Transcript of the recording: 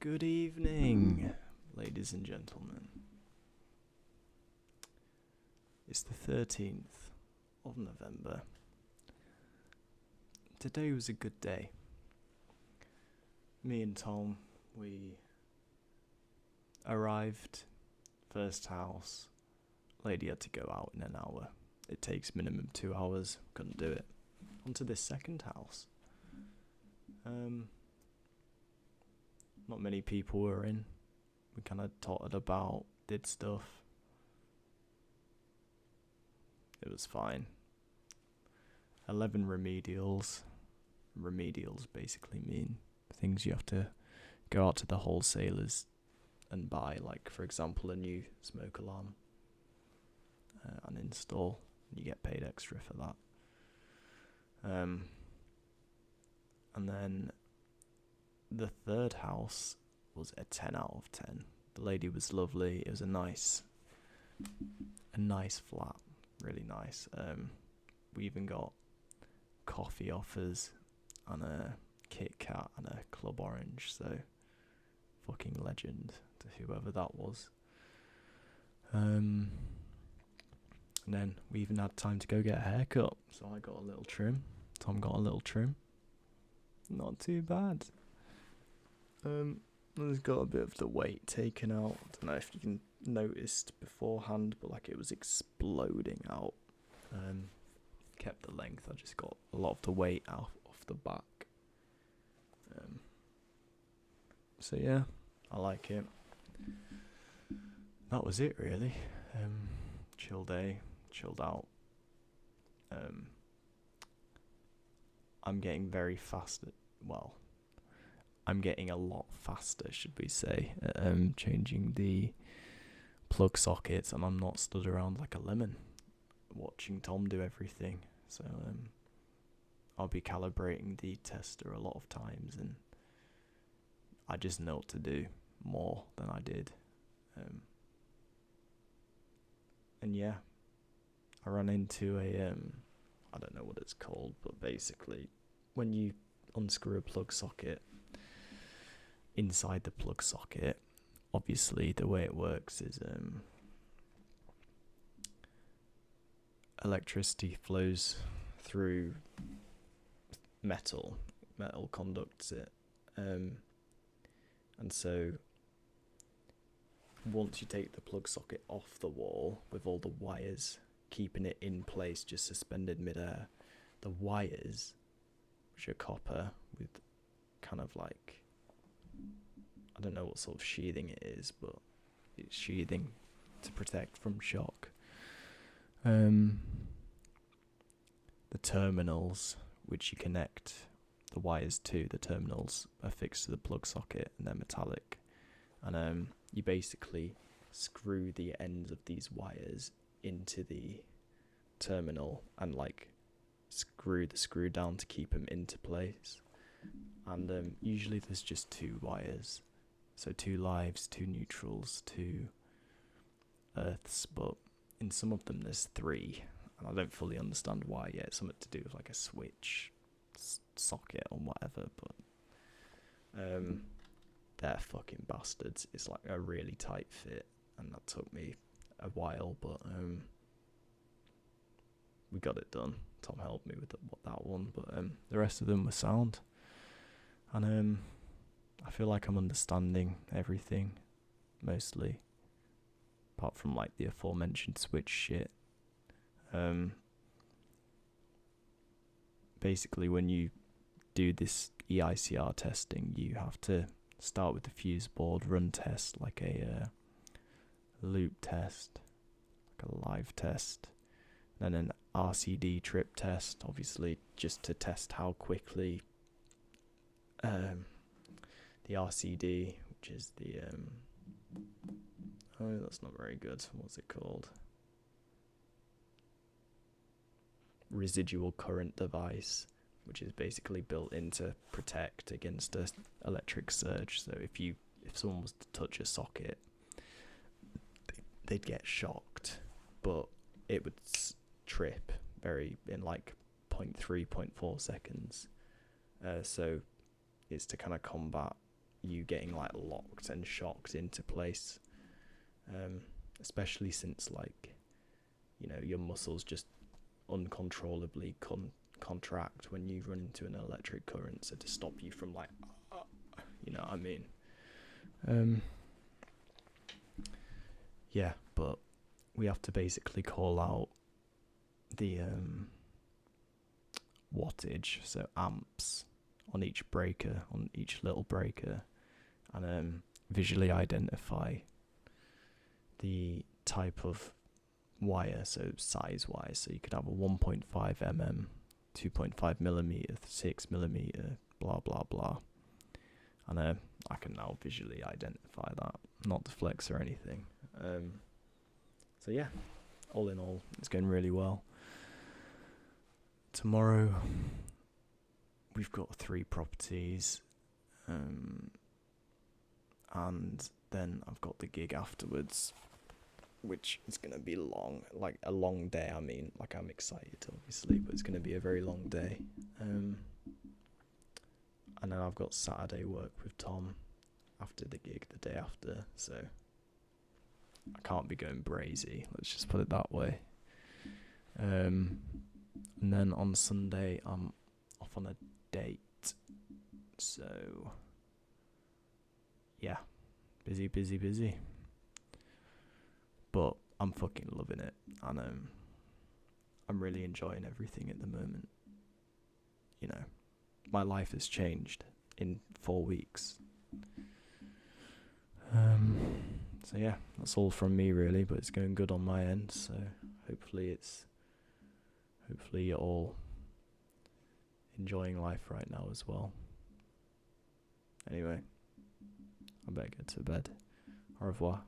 Good evening, ladies and gentlemen. It's the 13th of November. Today was a good day. Me and Tom, we arrived, first house. Lady had to go out in an hour. It takes minimum 2 hours. Couldn't do it. On to this second house. Not many people were in. We kind of tottered about, did stuff. It was fine. 11 remedials. Remedials basically mean things you have to go out to the wholesalers and buy, like for example a new smoke alarm and install. You get paid extra for that. And then the third house was a 10 out of 10. The lady was lovely. It was a nice flat, really nice. We even got coffee offers and a Kit Kat and a Club Orange, so fucking legend to whoever that was. And then we even had time to go get a haircut, so I got a little trim. Tom got a little trim. Not too bad. There's got a bit of the weight taken out. I don't know if you can noticed beforehand, but like it was exploding out. Kept the length. I just got a lot of the weight off the back. So yeah, I like it. That was it really. Chill day, chilled out. I'm getting very fast at, I'm getting a lot faster, should we say, at changing the plug sockets, and I'm not stood around like a lemon watching Tom do everything. So I'll be calibrating the tester a lot of times, and I just know what to do more than I did. And yeah, I ran into a I don't know what it's called, but basically when you unscrew a plug socket, inside the plug socket, obviously the way it works is electricity flows through metal conducts it, and so once you take the plug socket off the wall with all the wires keeping it in place, just suspended midair, the wires, which are copper with kind of like, I don't know what sort of sheathing it is, but it's sheathing to protect from shock. The terminals which you connect the wires to, the terminals are fixed to the plug socket and they're metallic. And you basically screw the ends of these wires into the terminal and like screw the screw down to keep them into place. And usually there's just 2 wires. So 2 lives, 2 neutrals, 2 earths, but in some of them there's 3, and I don't fully understand why yet. It's something to do with like a switch socket or whatever, but they're fucking bastards. It's like a really tight fit, and that took me a while, but we got it done. Tom helped me with that one, but the rest of them were sound, and I feel like I'm understanding everything, mostly, apart from like the aforementioned switch shit. Basically, when you do this EICR testing, you have to start with the fuse board run test, like a loop test, like a live test, then an RCD trip test, obviously just to test how quickly the RCD, which is the oh, that's not very good. What's it called? Residual current device, which is basically built in to protect against an electric surge. So if someone was to touch a socket, they'd get shocked, but it would trip in like 0.3, 0.4 seconds. So it's to kind of combat you getting like locked and shocked into place, especially since like, you know, your muscles just uncontrollably contract when you run into an electric current, so to stop you from like, you know what I mean. Yeah, but we have to basically call out the wattage, so amps, on each breaker, on each little breaker, and visually identify the type of wire, so size wise. So you could have a 1.5 mm, 2.5 millimeter, 6 millimeter, blah blah blah, and I can now visually identify that, not to flex or anything. So yeah, all in all, it's going really well. Tomorrow we've got 3 properties, and then I've got the gig afterwards, which is going to be long, like a long day. I mean, like, I'm excited obviously, but it's going to be a very long day. And then I've got Saturday work with Tom after the gig, the day after, so I can't be going brazy, let's just put it that way. And then on Sunday I'm off on a date, so yeah, busy, but I'm fucking loving it, and I'm really enjoying everything at the moment. You know, my life has changed in 4 weeks. So yeah, that's all from me really, but it's going good on my end, so hopefully you're all enjoying life right now as well. Anyway, I better get to bed. Au revoir.